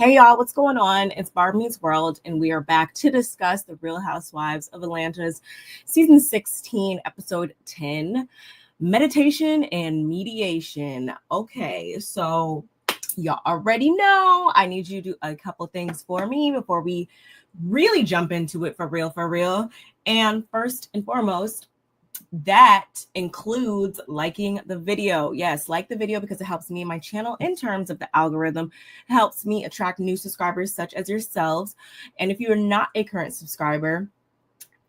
Hey y'all, what's going on? It's Barb Meets World, and we are back to discuss the Real Housewives of Atlanta's season 16, episode 10, Meditation and Mediation. Okay, so y'all already know I need you to do a couple things for me before we really jump into it for real. And first and foremost, that includes liking the video. Yes, like the video because it helps me and my channel in terms of the algorithm. It helps me attract new subscribers such as yourselves. And if you're not a current subscriber,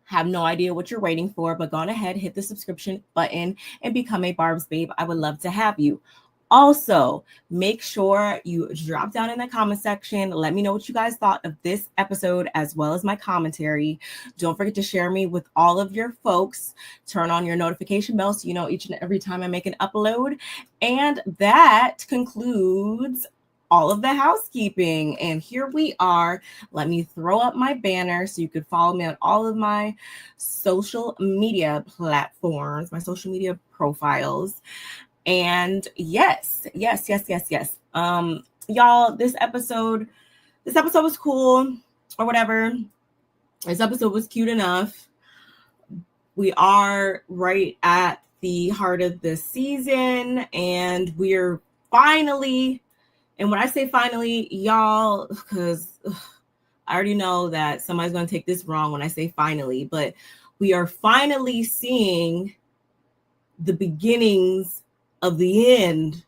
have no idea what you're waiting for, but go on ahead, hit the subscription button and become a Barb's Babe. I would love to have you. Also, make sure you drop down in the comment section. Let me know what you guys thought of this episode as well as my commentary. Don't forget to share me with all of your folks. Turn on your notification bell so you know each and every time I make an upload. And that concludes all of the housekeeping. And here we are. Let me throw up my banner so you could follow me on all of my social media platforms, my social media profiles. And yes. Y'all, this episode was cool or whatever. This episode was cute enough. We are right at the heart of the season, and we're finally, and when I say finally, y'all, because I already know that somebody's going to take this wrong when I say finally, but we are finally seeing the beginnings of the end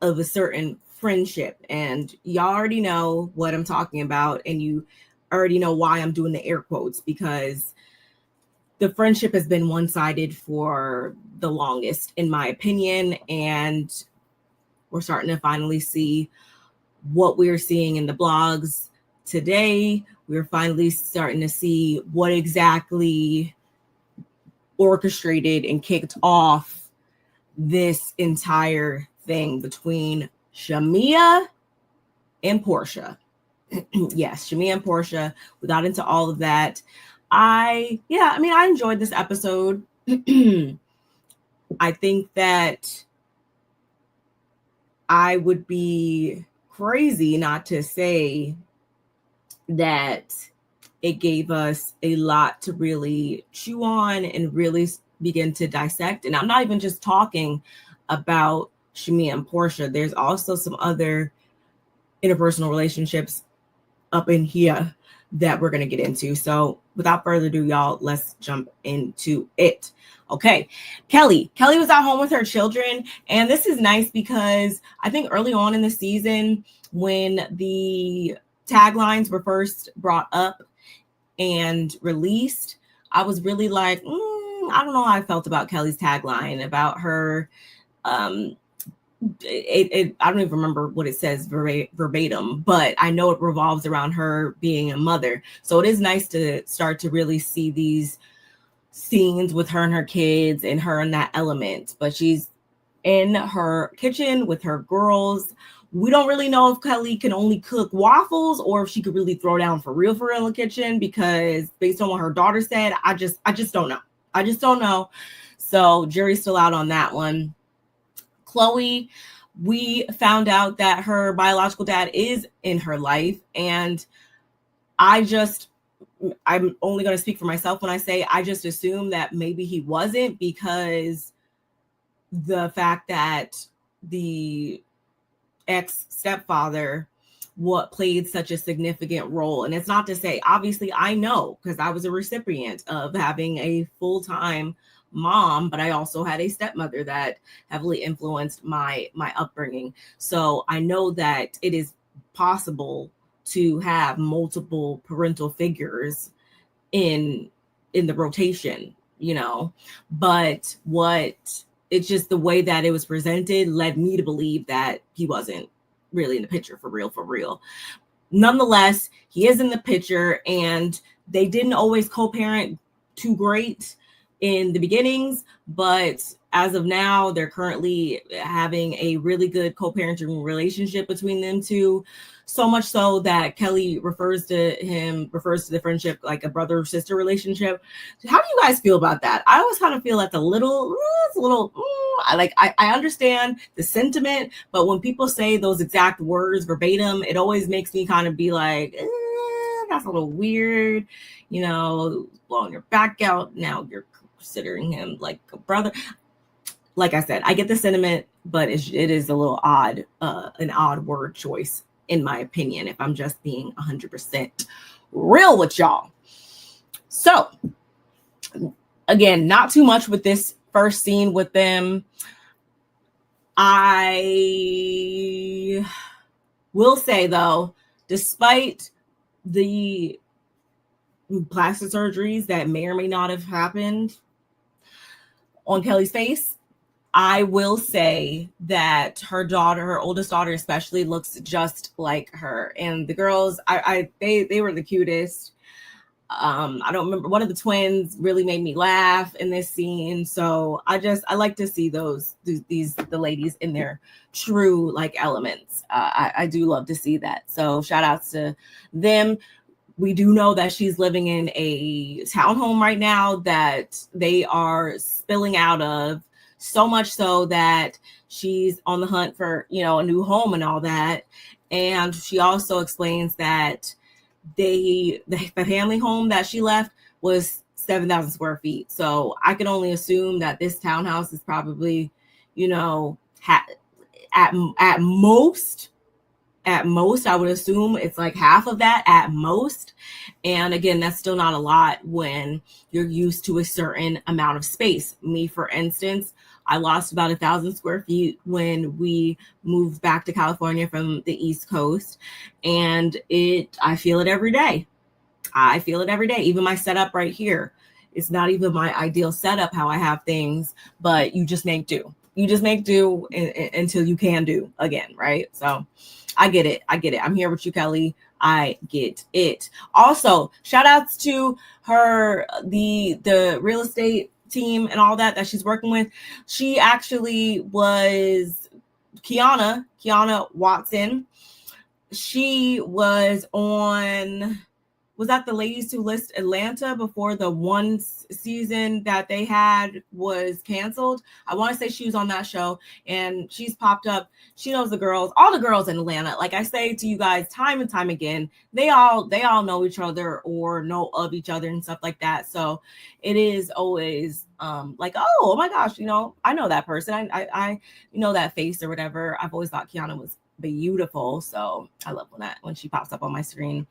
of a certain friendship. And y'all already know what I'm talking about, and you already know why I'm doing the air quotes, because the friendship has been one-sided for the longest, in my opinion, and we're starting to finally see what we're seeing in the blogs today. We're finally starting to see what exactly orchestrated and kicked off this entire thing between Shamea and Porsha. Yes, Shamea and Porsha. We got into all of that. I enjoyed this episode. I think that I would be crazy not to say that it gave us a lot to really chew on and really begin to dissect. And I'm not even just talking about Shamea and Porsha. There's also some other interpersonal relationships up in here that we're going to get into. So without further ado, y'all, let's jump into it. Okay. Kelli was at home with her children. And this is nice because I think early on in the season, when the taglines were first brought up and released, I was really like, I don't know how I felt about Kelli's tagline, about her. I don't even remember what it says verbatim, but I know it revolves around her being a mother. So it is nice to start to really see these scenes with her and her kids and her in that element. But she's in her kitchen with her girls. We don't really know if Kelli can only cook waffles or if she could really throw down for real in the kitchen, because based on what her daughter said, I just don't know. I just don't know. So jury's still out on that one. Chloe, we found out that her biological dad is in her life. And I'm only going to speak for myself when I say I just assume that maybe he wasn't, because the fact that the ex-stepfather played such a significant role. And it's not to say, obviously I know, because I was a recipient of having a full-time mom, but I also had a stepmother that heavily influenced my upbringing. So I know that it is possible to have multiple parental figures in the rotation, but it's just the way that it was presented led me to believe that he wasn't really in the picture for real. Nonetheless, he is in the picture, and they didn't always co-parent too great in the beginnings, but as of now, they're currently having a really good co-parenting relationship between them two. So much so that Kelli refers to the friendship like a brother-sister relationship. How do you guys feel about that? I always kind of feel like I understand the sentiment, but when people say those exact words verbatim, it always makes me kind of be like, that's a little weird, blowing your back out. Now you're considering him like a brother. Like I said, I get the sentiment, but it is a little odd, an odd word choice, in my opinion, if I'm just being 100% real with y'all. So, again, not too much with this first scene with them. I will say, though, despite the plastic surgeries that may or may not have happened on Kelli's face, I will say that her oldest daughter especially, looks just like her. And the girls, they were the cutest. I don't remember, one of the twins really made me laugh in this scene. So I like to see the ladies in their true like elements. I do love to see that. So shout outs to them. We do know that she's living in a townhome right now that they are spilling out of. So much so that she's on the hunt for, a new home and all that. And she also explains that the family home that she left was 7,000 square feet. So I can only assume that this townhouse is probably, at most, I would assume it's like half of that at most. And again, that's still not a lot when you're used to a certain amount of space. Me, for instance, I lost about 1,000 square feet when we moved back to California from the East Coast. And I feel it every day. Even my setup right here. It's not even my ideal setup, how I have things, but you just make do. Until you can do again, right? So I get it. I'm here with you, Kelli. I get it. Also, shout outs to her, the real estate team and all that she's working with. She actually was Kiana Watson. She was that the Ladies Who List Atlanta before the one season that they had was canceled? I want to say she was on that show, and she's popped up. She knows the girls, all the girls in Atlanta. Like I say to you guys time and time again, they all know each other or know of each other and stuff like that. So it is always like, oh my gosh, I know that person. I that face or whatever. I've always thought Kiana was beautiful. So I love when she pops up on my screen.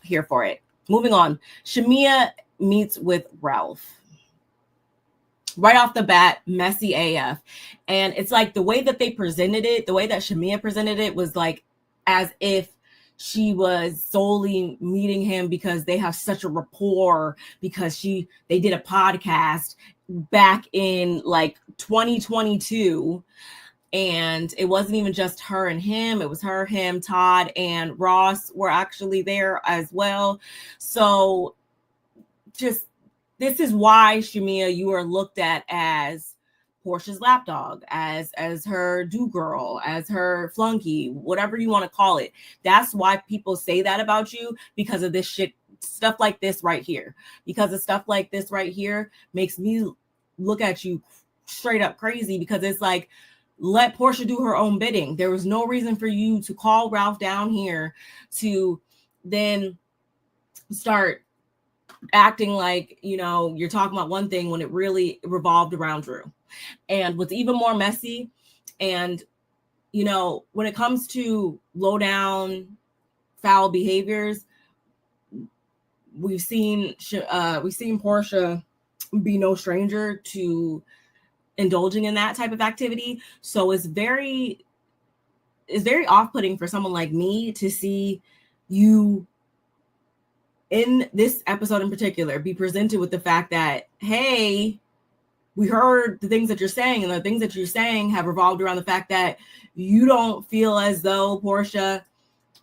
Here for it. Moving on. Shamea meets with Ralph. Right off the bat, messy AF. And it's like the way that they presented it, the way that Shamea presented it was like as if she was solely meeting him because they have such a rapport, because they did a podcast back in like 2022. And it wasn't even just her and him. It was her, him, Todd, and Ross were actually there as well. So this is why, Shamea, you are looked at as Porsha's lapdog, as her do-girl, as her flunky, whatever you want to call it. That's why people say that about you, because of this shit, stuff like this right here. Because of stuff like this right here makes me look at you straight up crazy, because it's like, let Porsha do her own bidding. There was no reason for you to call Ralph down here to then start acting like, you're talking about one thing when it really revolved around Drew. And what's even more messy, and, when it comes to low down foul behaviors, we've seen Porsha be no stranger to indulging in that type of activity. So it's very off-putting for someone like me to see you in this episode in particular be presented with the fact that, hey, we heard the things that you're saying, and the things that you're saying have revolved around the fact that you don't feel as though Porsha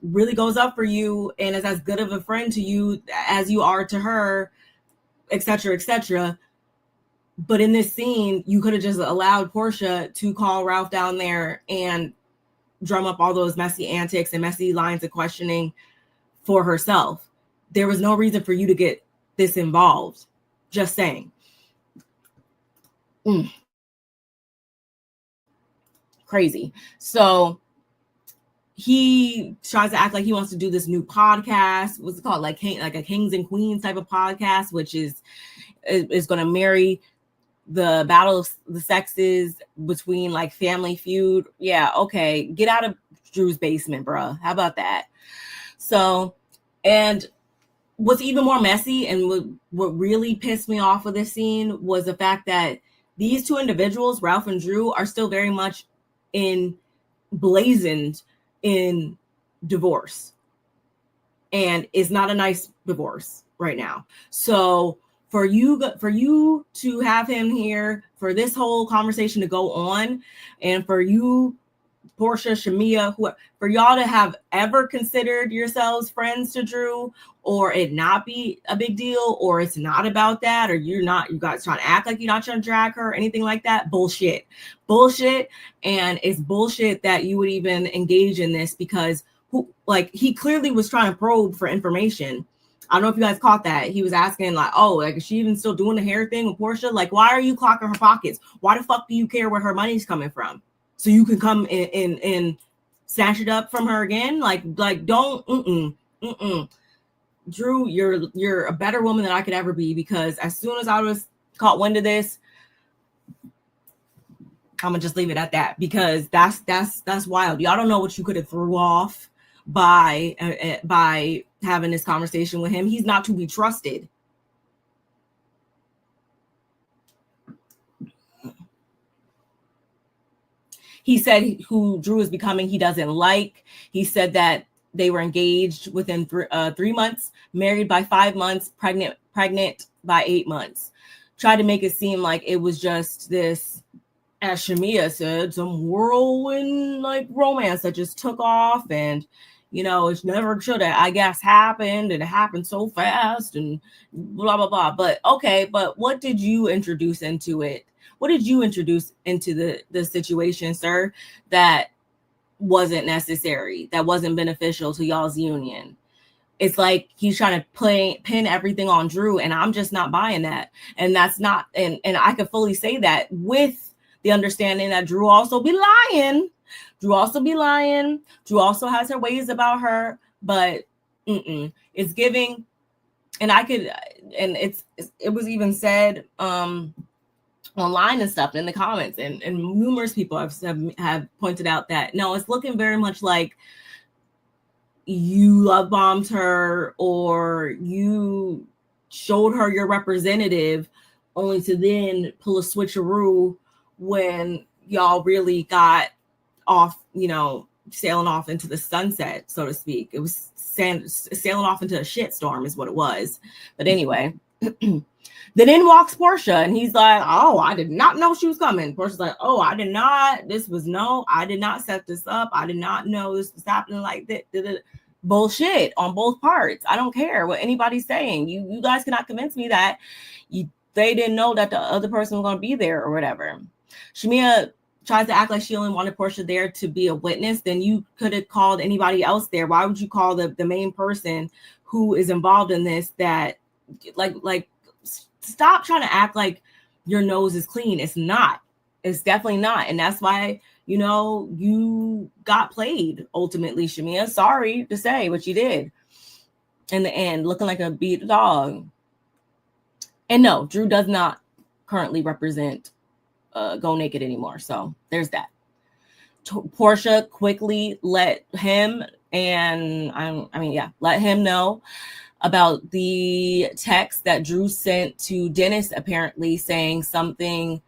really goes up for you and is as good of a friend to you as you are to her, etc., etc. But in this scene, you could have just allowed Porsha to call Ralph down there and drum up all those messy antics and messy lines of questioning for herself. There was no reason for you to get this involved. Just saying. Crazy. So he tries to act like he wants to do this new podcast. What's it called? Like a Kings and Queens type of podcast, which is going to marry the battle of the sexes between like Family Feud. Yeah, okay. Get out of Drew's basement, bruh. How about that? So, and what's even more messy and what really pissed me off with this scene was the fact that these two individuals, Ralph and Drew, are still very much blazoned in divorce. And it's not a nice divorce right now. So for you to have him here, for this whole conversation to go on, and for you, Porsha, Shamea, for y'all to have ever considered yourselves friends to Drew, or it not be a big deal, or it's not about that, or you guys trying to act like you're not trying to drag her or anything like that. Bullshit. And it's bullshit that you would even engage in this, because he clearly was trying to probe for information. I don't know if you guys caught that. He was asking like, oh, like, is she even still doing the hair thing with Porsha? Like, why are you clocking her pockets? Why the fuck do you care where her money's coming from? So you can come and snatch it up from her again? Like don't, Drew, you're a better woman than I could ever be, because as soon as I was caught wind of this, I'm gonna just leave it at that, because that's wild. Y'all don't know what you could have threw off by having this conversation with him. He's not to be trusted. He said who Drew is becoming, he doesn't like. He said that they were engaged within 3 months, married by 5 months, pregnant by 8 months. Tried to make it seem like it was just this, as Shamea said, some whirlwind like romance that just took off, and it never should have, I guess, happened, and it happened so fast and blah blah blah. But okay, but what did you introduce into it? What did you introduce into the situation, sir, that wasn't necessary, that wasn't beneficial to y'all's union? It's like he's trying to pin everything on Drew, and I'm just not buying that. And that's not, and I could fully say that with the understanding that Drew also be lying. Drew also has her ways about her, but it's giving, and it was even said online and stuff in the comments, and numerous people have pointed out that no, it's looking very much like you love bombed her, or you showed her your representative, only to then pull a switcheroo when y'all really got off, sailing off into the sunset, so to speak. It was sailing off into a shitstorm is what it was. But anyway, then in walks Porsha, and he's like, oh, I did not know she was coming. Porsha's like, oh, I did not set this up. I did not know this was happening like that. Bullshit on both parts. I don't care what anybody's saying. You guys cannot convince me that they didn't know that the other person was going to be there or whatever. Shamea tries to act like she only wanted Porsha there to be a witness. Then you could have called anybody else there. Why would you call the main person who is involved in this? That like stop trying to act like your nose is clean. It's not. It's definitely not. And that's why, you got played ultimately, Shamea. Sorry to say, but you did. In the end, looking like a beat dog. And no, Drew does not currently represent Go Naked anymore. So there's that. Porsha quickly let him know about the text that Drew sent to Dennis, apparently saying something,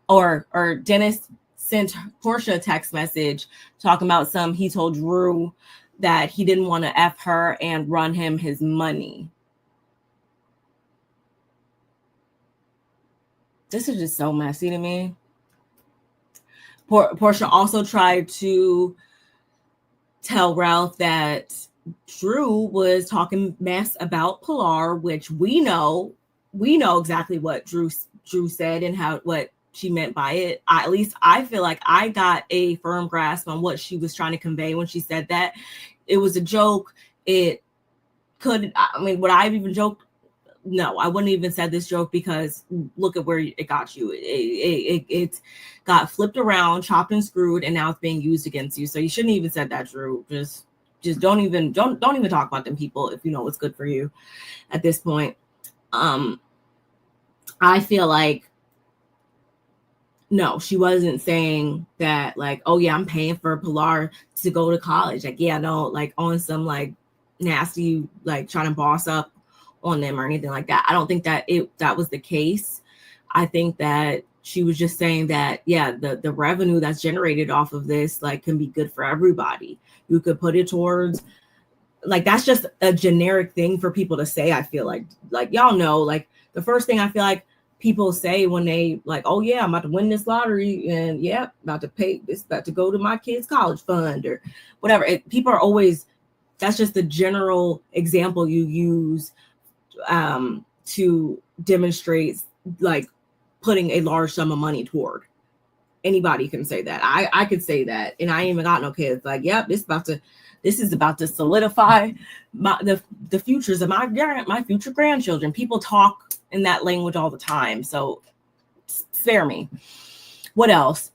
or Dennis sent Porsha a text message talking about he told Drew that he didn't want to F her and run him his money. This is just so messy to me. Porsha also tried to tell Ralph that Drew was talking mess about Pilar, which we know exactly what Drew Drew said and what she meant by it. At least I feel like I got a firm grasp on what she was trying to convey when she said that. It was a joke. Would I have even joked? No, I wouldn't even said this joke, because look at where it got you. It got flipped around, chopped and screwed, and now it's being used against you. So you shouldn't even said that, Drew. Just don't even talk about them people if you know what's good for you at this point. I feel like, no, she wasn't saying that, like, oh yeah, I'm paying for Pilar to go to college. Like, yeah, no, like on some like nasty, like trying to boss up on them or anything like that. I don't think that that was the case. I think that she was just saying that, yeah, the revenue that's generated off of this, like, can be good for everybody. You could put it towards, like, that's just a generic thing for people to say. I feel like y'all know, like, the first thing I feel like people say when they like, oh yeah, I'm about to win this lottery, and yeah, about to pay this, about to go to my kids' college fund or whatever. People are always, that's just the general example you use to demonstrate, like, putting a large sum of money toward. Anybody can say that. I could say that, and I ain't even got no kids. Like, yep, this is about to solidify the futures of my future grandchildren. People talk in that language all the time. So spare me. What else?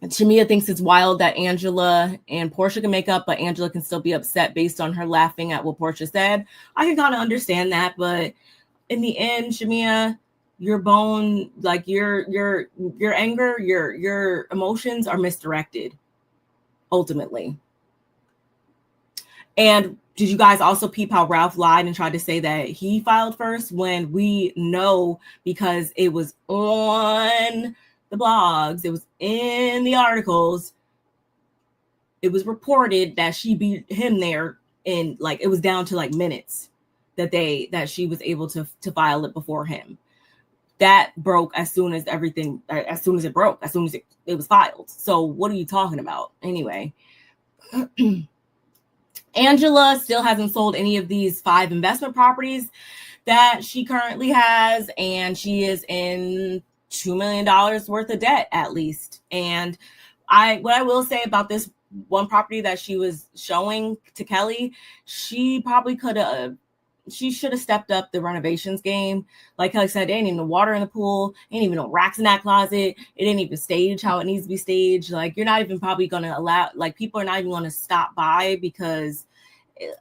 Shamea thinks it's wild that Angela and Porsha can make up, but Angela can still be upset based on her laughing at what Porsha said. I can kind of understand that, but in the end, Shamea, your bone, like your anger, your emotions are misdirected ultimately. And did you guys also peep how Ralph lied and tried to say that he filed first, when we know, because it was on the blogs, it was in the articles, it was reported that she beat him there, in, like, it was down to like minutes that she was able to file it before him. That broke as soon as it broke, as soon as it was filed. So what are you talking about anyway? Angela still hasn't sold any of these 5 investment properties that she currently has, and she is in $2 million worth of debt at least. And what I will say about this one property that she was showing to Kelli, she probably she should have stepped up the renovations game. Like Kelli said, there ain't even no water in the pool, ain't even no racks in that closet. It ain't even staged how it needs to be staged. Like, you're not even probably going to allow, like, people are not even going to stop by because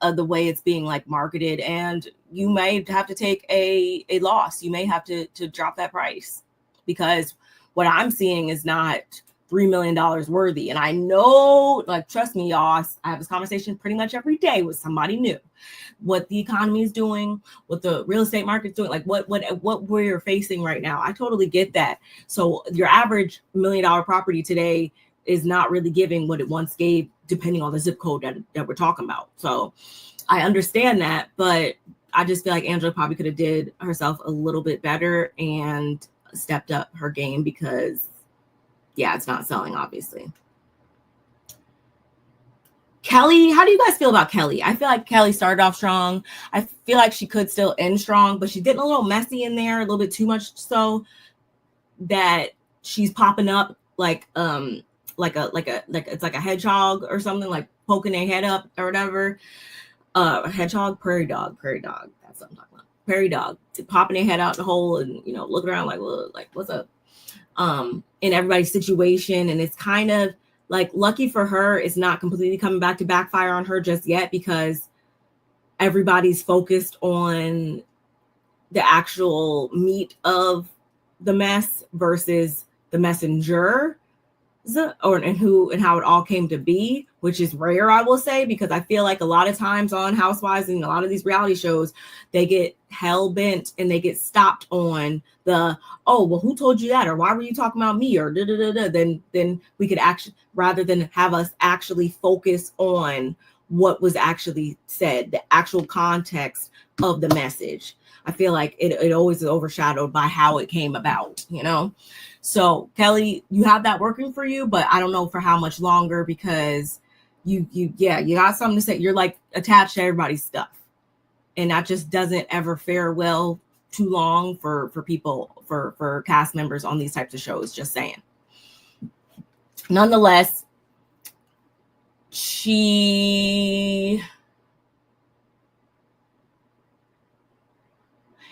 of the way it's being, like, marketed. And you may have to take a loss. You may have to drop that price, because what I'm seeing is not $3 million worthy. And I know, like, trust me, y'all, I have this conversation pretty much every day with somebody new. What the economy is doing, what the real estate market is doing, like what we're facing right now. I totally get that. So your average $1 million property today is not really giving what it once gave, depending on the zip code that we're talking about. So I understand that, but I just feel like Angela probably could have did herself a little bit better and stepped up her game, because yeah, it's not selling, obviously. Kelli, how do you guys feel about Kelli? I feel like Kelli started off strong. I feel like she could still end strong, but she's getting a little messy in there, a little bit too much, so that she's popping up like it's like a hedgehog or something, like poking their head up or whatever. Hedgehog, prairie dog. That's what I'm talking about. Prairie dog, popping their head out the hole and, you know, looking around like, well, like, what's up? In everybody's situation, and it's kind of like, lucky for her, it's not completely coming back to backfire on her just yet, because everybody's focused on the actual meat of the mess versus the messenger, and how it all came to be, which is rare, I will say, because I feel like a lot of times on Housewives and a lot of these reality shows, they get hell bent and they get stopped on the, oh, well, who told you that? Or why were you talking about me? Or then we could actually, rather than have us actually focus on what was actually said, the actual context of the message. I feel like it always is overshadowed by how it came about, you know? So Kelli, you have that working for you, but I don't know for how much longer, because you got something to say. You're like attached to everybody's stuff, and that just doesn't ever fare well too long for people, for cast members on these types of shows, just saying. Nonetheless,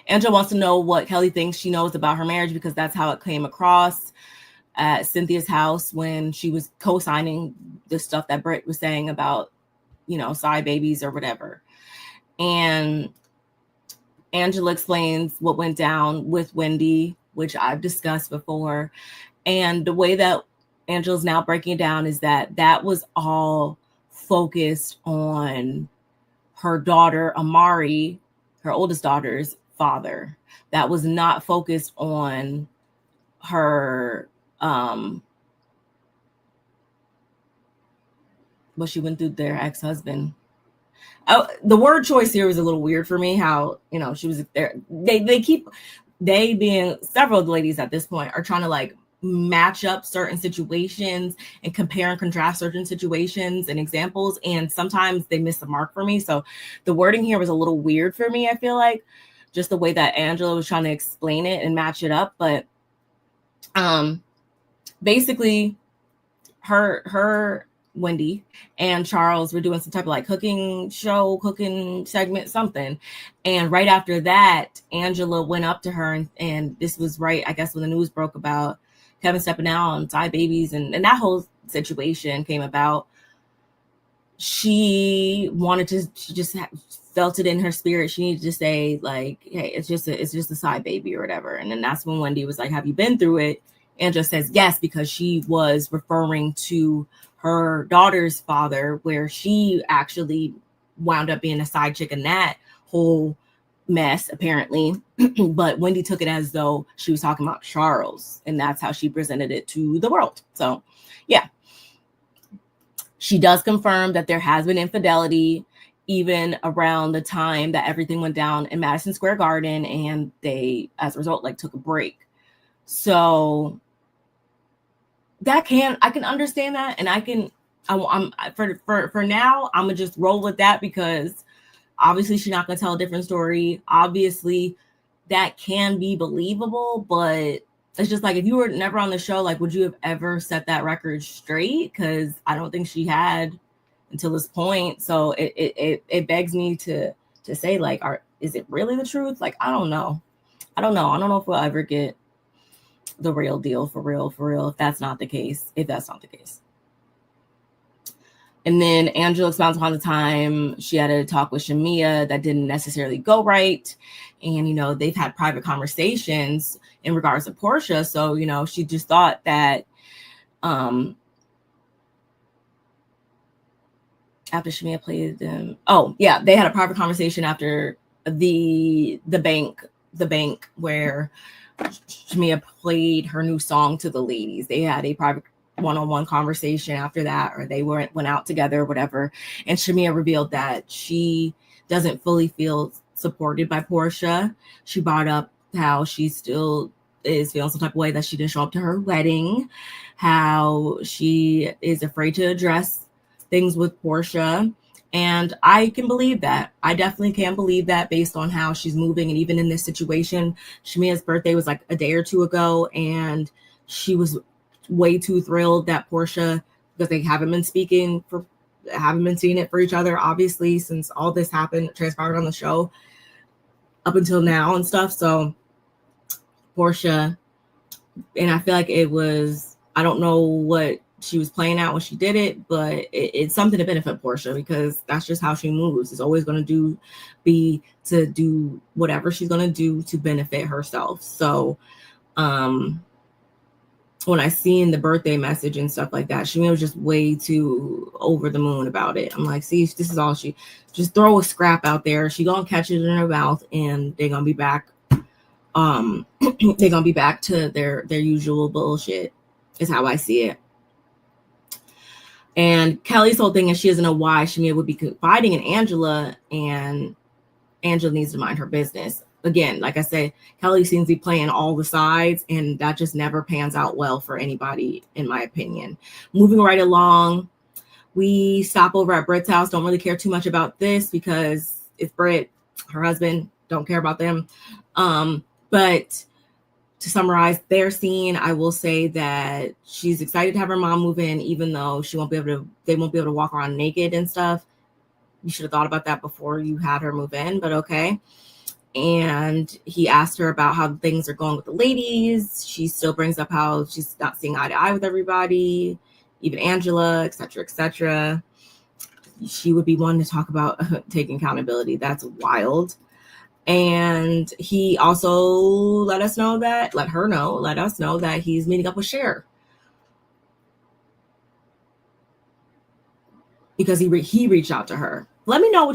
Angela wants to know what Kelli thinks she knows about her marriage, because that's how it came across at Cynthia's house when she was co-signing the stuff that Brit was saying about, you know, side babies or whatever. And Angela explains what went down with Wendy, which I've discussed before. And the way that Angela's now breaking it down is that that was all focused on her daughter, Amari, her oldest daughter's father. That was not focused on her, what she went through their ex-husband. The word choice here was a little weird for me, how, you know, she was there. They being several of the ladies at this point are trying to like match up certain situations and compare and contrast certain situations and examples. And sometimes they miss the mark for me. So the wording here was a little weird for me. I feel like just the way that Angela was trying to explain it and match it up. But basically her Wendy and Charles were doing some type of like cooking segment, something. And right after that, Angela went up to her and this was right, I guess, when the news broke about Kevin stepping out on side babies and that whole situation came about. She just felt it in her spirit. She needed to say like, hey, it's just a side baby or whatever. And then that's when Wendy was like, have you been through it? Angela says yes, because she was referring to her daughter's father, where she actually wound up being a side chick in that whole mess, apparently. But Wendy took it as though she was talking about Charles, and that's how she presented it to the world. So, yeah. She does confirm that there has been infidelity even around the time that everything went down in Madison Square Garden, and they, as a result, like took a break. So I can understand that, and I'm for now, I'm gonna just roll with that, because obviously she's not gonna tell a different story. Obviously, that can be believable, but it's just like, if you were never on the show, like, would you have ever set that record straight? Because I don't think she had until this point. So it begs me to say, like, is it really the truth? Like, I don't know. I don't know if we'll ever get the real deal for real, if that's not the case. And then Angela expounds upon the time she had a talk with Shamea that didn't necessarily go right. And, you know, they've had private conversations in regards to Porsha. So, you know, she just thought that after Shamea played them. Oh, yeah, they had a private conversation after the bank where Shamea played her new song to the ladies. They had a private one-on-one conversation after that, or they went out together or whatever. And Shamea revealed that she doesn't fully feel supported by Porsha. She brought up how she still is feeling some type of way that she didn't show up to her wedding, how she is afraid to address things with Porsha. And I can believe that. I definitely can believe that, based on how she's moving. And even in this situation, Shamea's birthday was like a day or two ago, and she was way too thrilled that Porsha, because they haven't been seeing it for each other, obviously, since all this transpired on the show up until now and stuff. So Porsha, and I feel like I don't know what she was playing out when she did it, but it's something to benefit Porsha, because that's just how she moves. It's always going to be to do whatever she's going to do to benefit herself. So when I seen the birthday message and stuff like that, Shamea was just way too over the moon about it. I'm like, see, this is all she just throw a scrap out there. She gonna catch it in her mouth, and they're gonna be back. They're gonna be back to their usual bullshit, is how I see it. And Kelly's whole thing is she doesn't know why Shamea would be confiding in Angela, and Angela needs to mind her business. Again, like I said, Kelly seems to be playing all the sides, and that just never pans out well for anybody, in my opinion. Moving right along, we stop over at Brit's house. Don't really care too much about this, because it's Brit, her husband. don't care about them. But to summarize their scene, I will say that she's excited to have her mom move in, even though they won't be able to walk around naked and stuff. You should have thought about that before you had her move in, but okay. And he asked her about how things are going with the ladies. She still brings up how she's not seeing eye to eye with everybody, even Angela, etc., etc. She would be one to talk about taking accountability. That's wild. And he also let us know that he's meeting up with Cher. Because he reached out to her. Let me know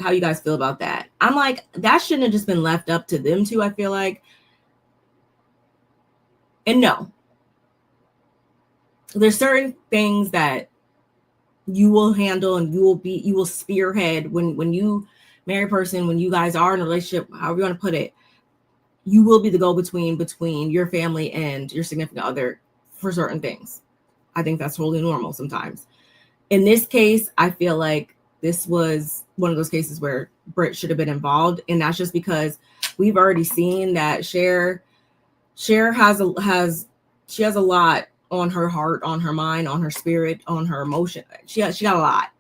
how you guys feel about that. I'm like, that shouldn't have just been left up to them two, I feel like. And no, there's certain things that you will handle and you will spearhead when you marry a person, when you guys are in a relationship, however you want to put it, you will be the go-between between your family and your significant other for certain things. I think that's totally normal sometimes. In this case, I feel like this was one of those cases where Brit should have been involved. And that's just because we've already seen that Cher has a lot on her heart, on her mind, on her spirit, on her emotion. She got a lot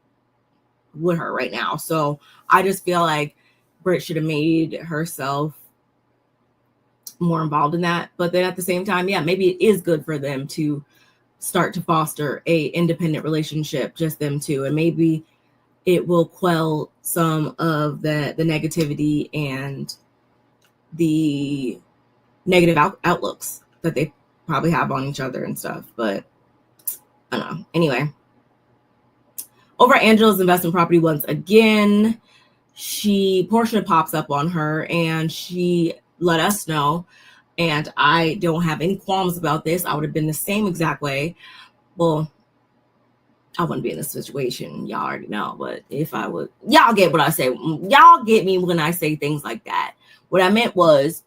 with her right now. So I just feel like Brit should have made herself more involved in that. But then at the same time, yeah, maybe it is good for them to start to foster a independent relationship, just them two, and maybe it will quell some of the negativity and the negative outlooks that they probably have on each other and stuff. But I don't know. Anyway, over at Angela's investment property once again, Porsha pops up on her and she let us know, and I don't have any qualms about this. I would have been the same exact way. Well, I wouldn't be in this situation. Y'all already know. But if I would, y'all get what I say. Y'all get me when I say things like that. What I meant was,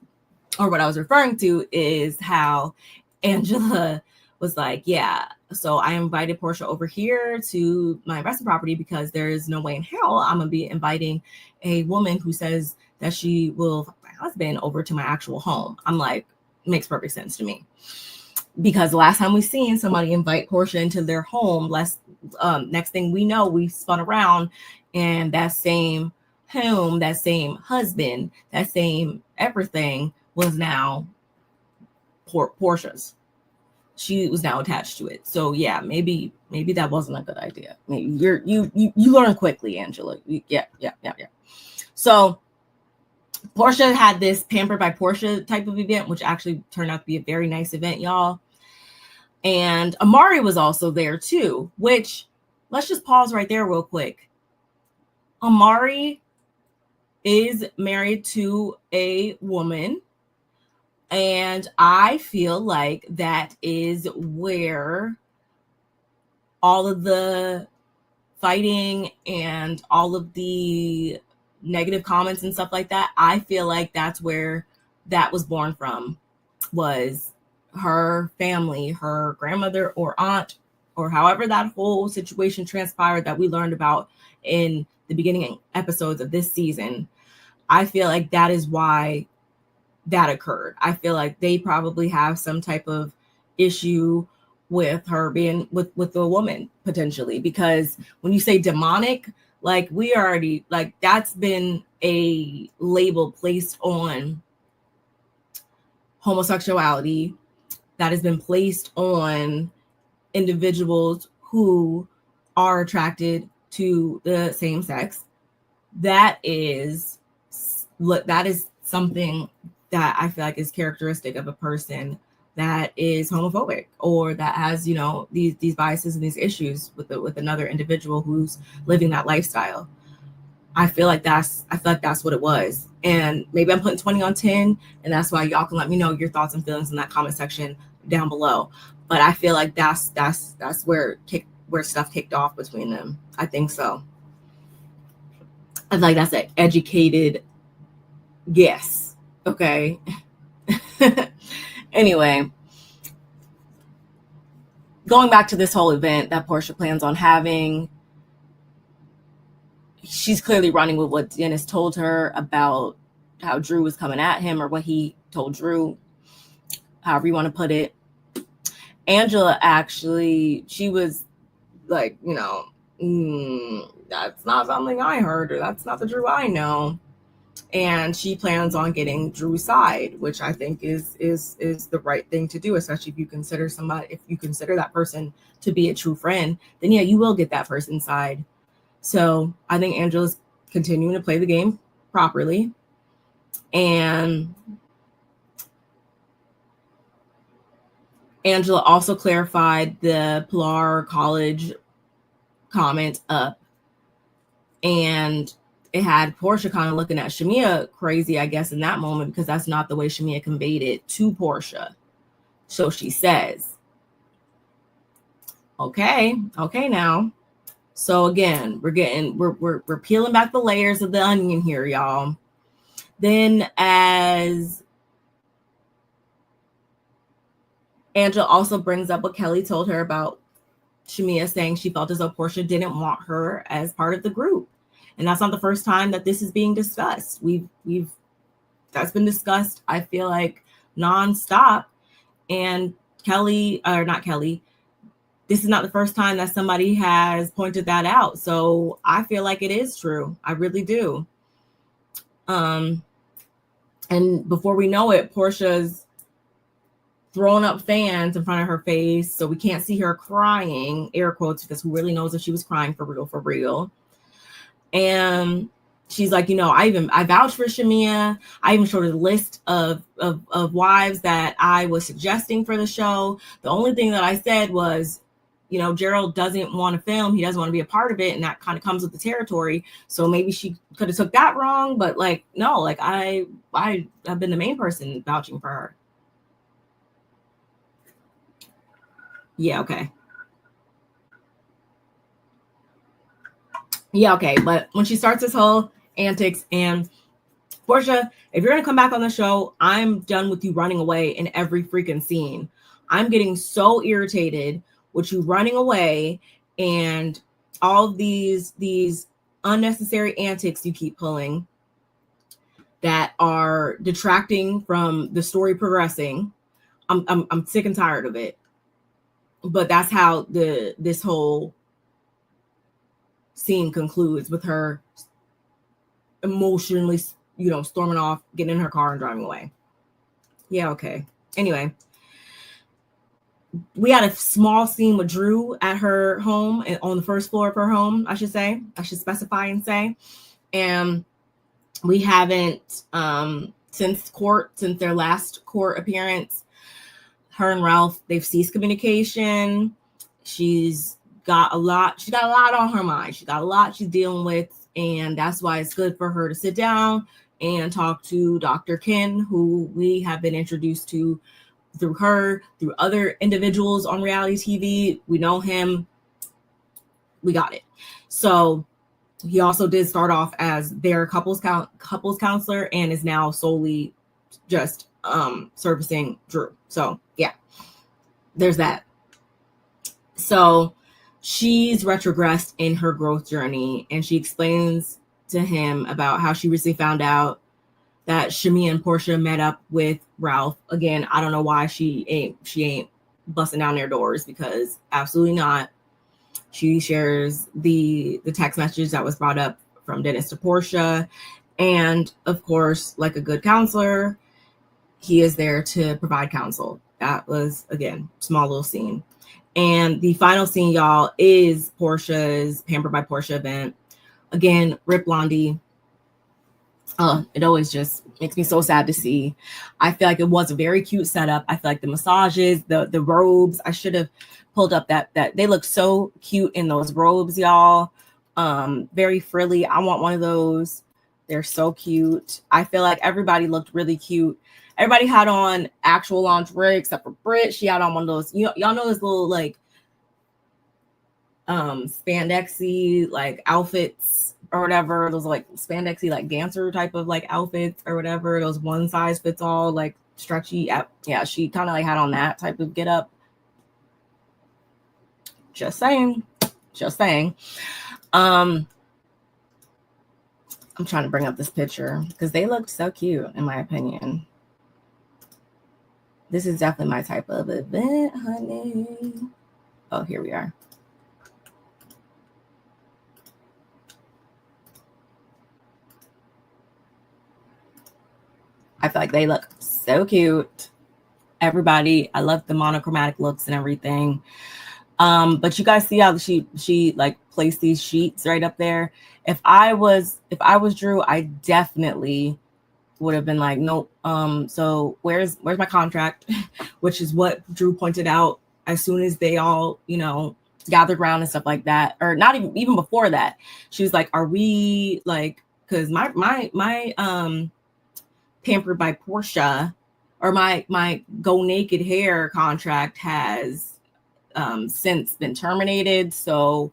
or what I was referring to is how Angela was like, yeah, so I invited Porsha over here to my investment property because there's no way in hell I'm going to be inviting a woman who says that she will fuck my husband over to my actual home. I'm like, makes perfect sense to me. Because the last time we seen somebody invite Porsha into their home, next thing we know, we spun around and that same home, that same husband, that same everything was now Porsha's. She was now attached to it. So yeah, maybe that wasn't a good idea. Maybe you learn quickly, Angela. Yeah. So Porsha had this Pampered by Porsha type of event, which actually turned out to be a very nice event, y'all. And Amari was also there too, which let's just pause right there real quick. Amari is married to a woman, and I feel like that is where all of the fighting and all of the negative comments and stuff like that, I feel like that's where that was born from, was her family, her grandmother or aunt, or however that whole situation transpired that we learned about in the beginning episodes of this season. I feel like that is why that occurred. I feel like they probably have some type of issue with her being with a woman potentially, because when you say demonic, like we already, like that's been a label placed on homosexuality, that has been placed on individuals who are attracted to the same sex. That is something that I feel like is characteristic of a person that is homophobic or that has, you know, these biases and these issues with another individual who's living that lifestyle. I feel like that's what it was. And maybe I'm putting 20 on 10, and that's why y'all can let me know your thoughts and feelings in that comment section down below. But I feel like that's where stuff kicked off between them. I think so. I feel like that's an educated guess. Okay. Anyway, going back to this whole event that Porsha plans on having, she's clearly running with what Dennis told her about how Drew was coming at him, or what he told Drew, however you want to put it. Angela actually, she was like, you know, that's not something I heard, or that's not the Drew I know. And she plans on getting Drew's side, which I think is the right thing to do, especially if you consider that person to be a true friend, then yeah, you will get that person's side. So I think Angela's continuing to play the game properly. And Angela also clarified the Pilar College comment up, and it had Porsha kind of looking at Shamea crazy, I guess, in that moment, because that's not the way Shamea conveyed it to Porsha. So she says, okay now. So again, we're peeling back the layers of the onion here, y'all. Then, as Angela also brings up what Kelli told her about Shamea saying she felt as though Porsha didn't want her as part of the group. And that's not the first time that this is being discussed. That's been discussed, I feel like, nonstop. And this is not the first time that somebody has pointed that out. So I feel like it is true. I really do. And before we know it, Porsha's throwing up fans in front of her face, so we can't see her crying, air quotes, because who really knows if she was crying for real. And she's like, I vouched for Shamea. I even showed a list of wives that I was suggesting for the show. The only thing that I said was, Gerald doesn't want to film. He doesn't want to be a part of it. And that kind of comes with the territory. So maybe she could have took that wrong. But no, I have been the main person vouching for her. Yeah, okay. Yeah, okay. But when she starts this whole antics, and Porsha, if you're going to come back on the show, I'm done with you running away in every freaking scene. I'm getting so irritated with you running away and all these unnecessary antics you keep pulling that are detracting from the story progressing. I'm sick and tired of it. But that's how this whole scene concludes, with her emotionally, storming off, getting in her car and driving away. Yeah, okay. Anyway, we had a small scene with Drew at her home, on the first floor of her home, I should specify and say. And we haven't, since their last court appearance, her and Ralph, they've ceased communication. She's got a lot on her mind. She's got a lot she's dealing with. And that's why it's good for her to sit down and talk to Dr. Ken, who we have been introduced to through her, through other individuals on reality TV. We know him. We got it. So he also did start off as their couples counselor, and is now solely just servicing Drew. So yeah, there's that. So she's retrogressed in her growth journey, and she explains to him about how she recently found out that Shamea and Porsha met up with Ralph. Again, I don't know why she ain't busting down their doors, because absolutely not. She shares the text message that was brought up from Dennis to Porsha. And of course, like a good counselor, he is there to provide counsel. That was, again, small little scene. And the final scene, y'all, is Porsha's Pampered by Porsha event. Again, Rip Blondie. It always just makes me so sad to see. I feel like it was a very cute setup. I feel like the massages, the robes, I should have pulled up that they look so cute in those robes, y'all. Very frilly. I want one of those. They're so cute. I feel like everybody looked really cute. Everybody had on actual lingerie except for Brit. She had on one of those, y'all know those little spandexy outfits or whatever, those spandexy dancer type of outfits or whatever, those one size fits all stretchy. Yeah, she kind of had on that type of get up. Just saying. I'm trying to bring up this picture because they looked so cute, in my opinion. This is definitely my type of event, honey. Oh, here we are. I feel like they look so cute. Everybody, I love the monochromatic looks and everything. But you guys see how she like placed these sheets right up there. If I was Drew, I definitely would have been like, nope. So where's my contract? Which is what Drew pointed out as soon as they all, gathered around and stuff like that. Or not even before that. She was like, are we like, because my Pampered by Porsha or my Go Naked hair contract has since been terminated. So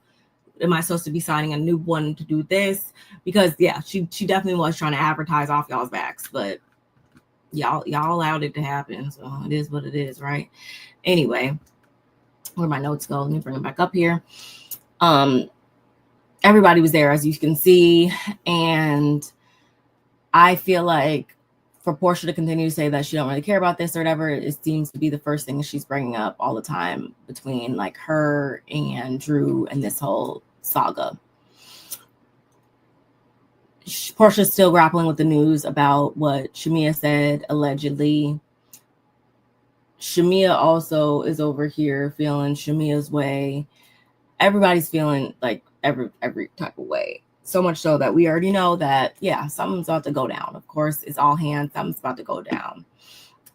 am I supposed to be signing a new one to do this? Because yeah, she definitely was trying to advertise off y'all's backs, but y'all allowed it to happen. So it is what it is, right? Anyway, where my notes go, let me bring them back up here. Everybody was there, as you can see, and I feel like for Porsha to continue to say that she don't really care about this or whatever, it seems to be the first thing she's bringing up all the time between like her and Drew and this whole saga. Porsha's still grappling with the news about what Shamea said, allegedly. Shamea also is over here feeling Shamea's way. Everybody's feeling like every type of way. So much so that we already know that, yeah, something's about to go down. Of course, it's all hands. Something's about to go down.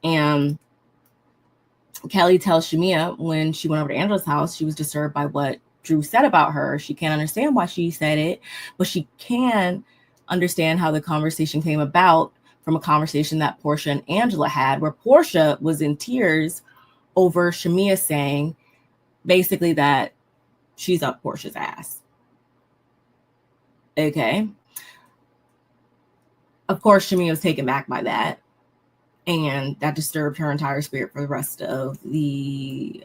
And Kelli tells Shamea when she went over to Angela's house, she was disturbed by what Drew said about her. She can't understand why she said it, but she can understand how the conversation came about from a conversation that Porsha and Angela had, where Porsha was in tears over Shamea saying basically that she's up Porsha's ass. Okay. Of course, Shamea was taken back by that. And that disturbed her entire spirit for the rest of the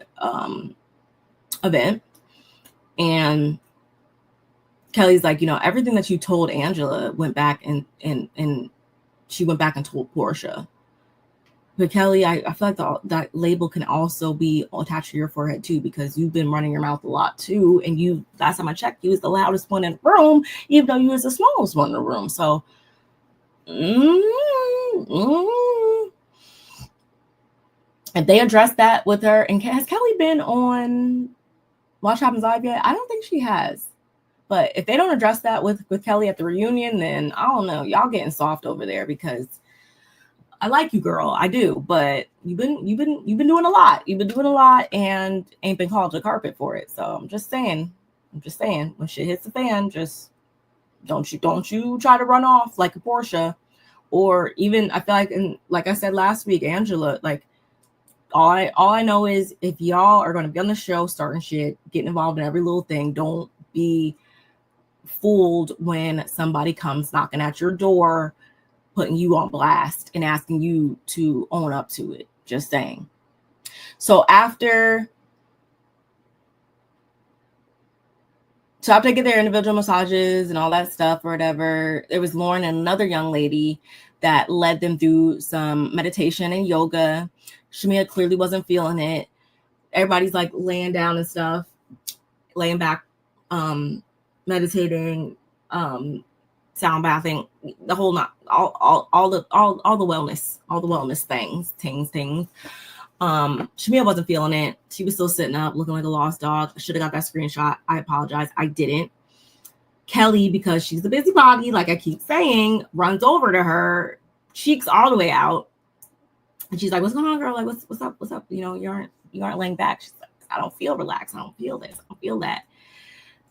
event. And Kelly's like, everything that you told Angela went back and she went back and told Porsha. But Kelli, I feel like that label can also be attached to your forehead too, because you've been running your mouth a lot too. And you, last time I checked, you was the loudest one in the room, even though you was the smallest one in the room. So, if they addressed that with her, and has Kelli been on Watch Happens Live yet? I don't think she has. But if they don't address that with Kelli at the reunion, then I don't know. Y'all getting soft over there, because I like you, girl. I do, but you've been doing a lot. You've been doing a lot and ain't been called to the carpet for it. So I'm just saying, when shit hits the fan, just don't you try to run off like a Porsha, or even I feel like, and like I said last week, Angela, like all I know is if y'all are going to be on the show starting shit, getting involved in every little thing, don't be fooled when somebody comes knocking at your door, putting you on blast and asking you to own up to it. Just saying. So after they get their individual massages and all that stuff or whatever, there was Lauren and another young lady that led them through some meditation and yoga. Shamea clearly wasn't feeling it. Everybody's like laying down and stuff, laying back, meditating, sound bathing, the whole all the wellness things. Shamea wasn't feeling it. She was still sitting up looking like a lost dog. I should have got that screenshot. I apologize. I didn't. Kelli, because she's a busybody, like I keep saying, runs over to her, cheeks all the way out. And she's like, what's going on, girl? Like, what's up? What's up? You aren't laying back. She's like, I don't feel relaxed. I don't feel this. I don't feel that.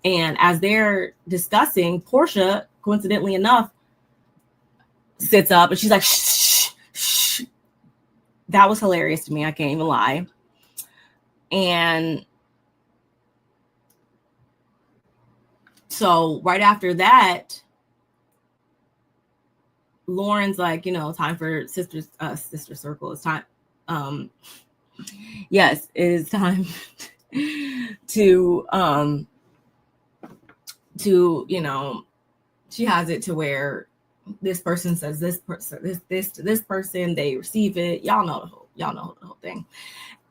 And as they're discussing, Porsha, coincidentally enough, sits up and she's like, shh, shh. That was hilarious to me. I can't even lie. And so right after that, Lauren's like, time for sister circle. It's time. Yes, it is time to she has it to where this person says this person this to this person, they receive it. Y'all know the whole thing.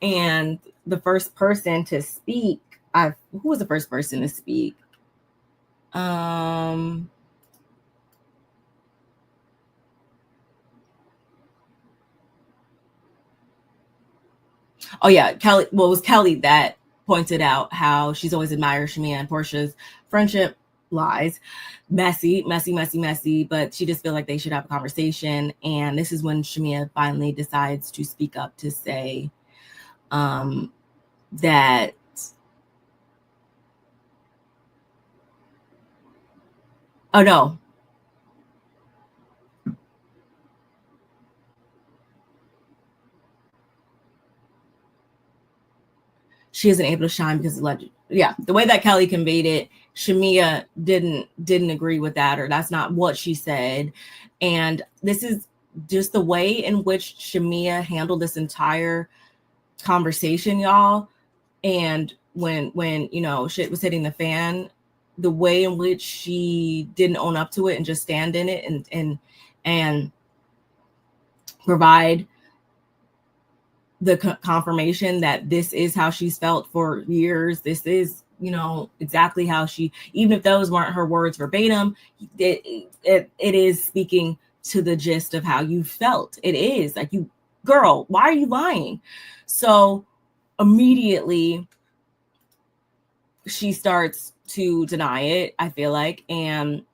And the first person to speak, who was the first person to speak? Oh yeah, Kelli. Well, it was Kelli that pointed out how she's always admired Shamea and Porsha's friendship. Lies, messy, but she just feel like they should have a conversation. And this is when Shamea finally decides to speak up to say that oh no, she isn't able to shine because of legend. Yeah, the way that Kelli conveyed it, Shamea didn't agree with that, or that's not what she said. And this is just the way in which Shamea handled this entire conversation, y'all. And when shit was hitting the fan, the way in which she didn't own up to it and just stand in it and provide the confirmation that this is how she's felt for years. This is, exactly how she, even if those weren't her words verbatim, it is speaking to the gist of how you felt. It is like, you girl, why are you lying? So immediately she starts to deny it, I feel like. And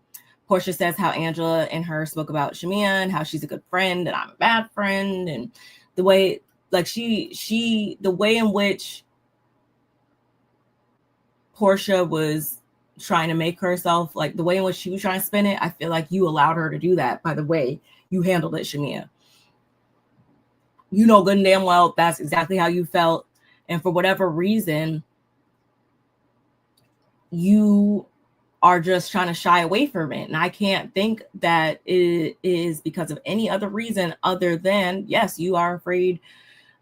Porsha says how Angela and her spoke about Shamea and how she's a good friend and I'm a bad friend. And the way, like the way in which Porsha was trying to make herself, like the way in which she was trying to spin it, I feel like you allowed her to do that by the way you handled it, Shamea. You know good and damn well that's exactly how you felt. And for whatever reason, you are just trying to shy away from it. And I can't think that it is because of any other reason other than, yes, you are afraid,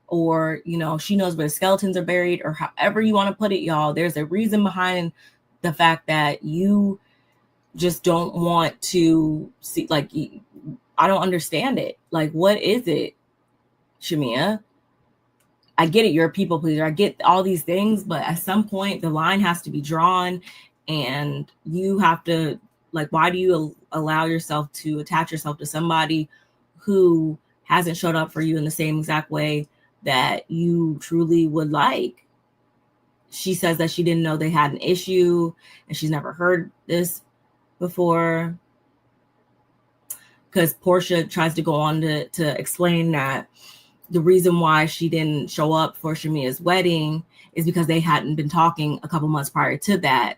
or, she knows where the skeletons are buried, or however you want to put it, y'all. There's a reason behind the fact that you just don't want to see, like, I don't understand it. Like, what is it, Shamea? I get it. You're a people pleaser. I get all these things, but at some point the line has to be drawn and you have to, like, why do you allow yourself to attach yourself to somebody who hasn't showed up for you in the same exact way that you truly would like? She says that she didn't know they had an issue and she's never heard this before, because Porsha tries to go on to explain that the reason why she didn't show up for Shamea's wedding is because they hadn't been talking a couple months prior to that.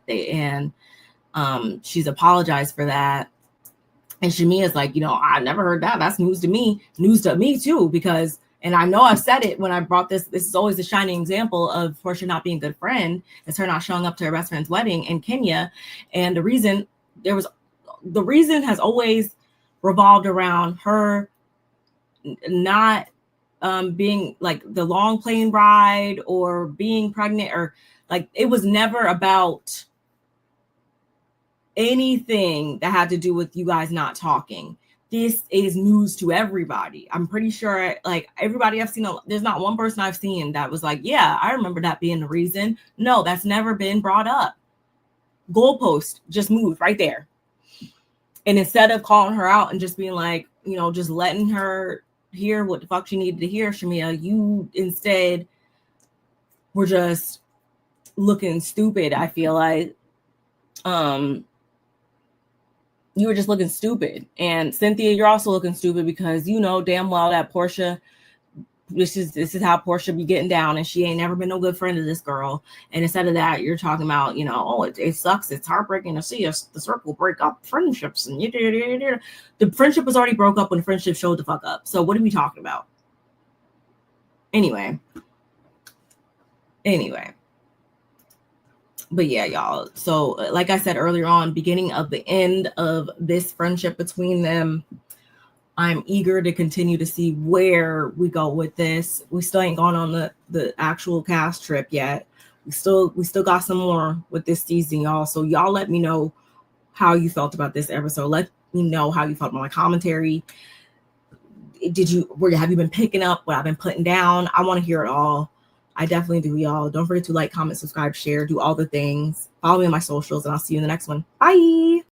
She's apologized for that. And Shamea's like, I never heard that. That's news to me too, because, and I know I've said it when I brought this is always a shining example of Porsha not being a good friend. It's her not showing up to her best friend's wedding in Kenya. And the reason has always revolved around her not being like the long plane ride or being pregnant, or like, it was never about anything that had to do with you guys not talking. This is news to everybody. I'm pretty sure, like, everybody I've seen, there's not one person I've seen that was like, yeah, I remember that being the reason. No, that's never been brought up. Goalpost just moved right there. And instead of calling her out and just being like, just letting her hear what the fuck she needed to hear, Shamea, you instead were just looking stupid. I feel like you were just looking stupid. And Cynthia, you're also looking stupid because you know damn well that Porsha, this is how Porsha be getting down, and she ain't never been no good friend to this girl. And instead of that, you're talking about, it sucks, it's heartbreaking to see us the circle break up friendships, and the friendship was already broke up when the friendship showed the fuck up. So what are we talking about? Anyway. But yeah, y'all. So like I said earlier on, beginning of the end of this friendship between them, I'm eager to continue to see where we go with this. We still ain't gone on the actual cast trip yet. We still got some more with this season, y'all. So y'all let me know how you felt about this episode. Let me know how you felt about my commentary. Have you been picking up what I've been putting down? I want to hear it all. I definitely do, y'all. Don't forget to like, comment, subscribe, share, do all the things. Follow me on my socials, and I'll see you in the next one. Bye.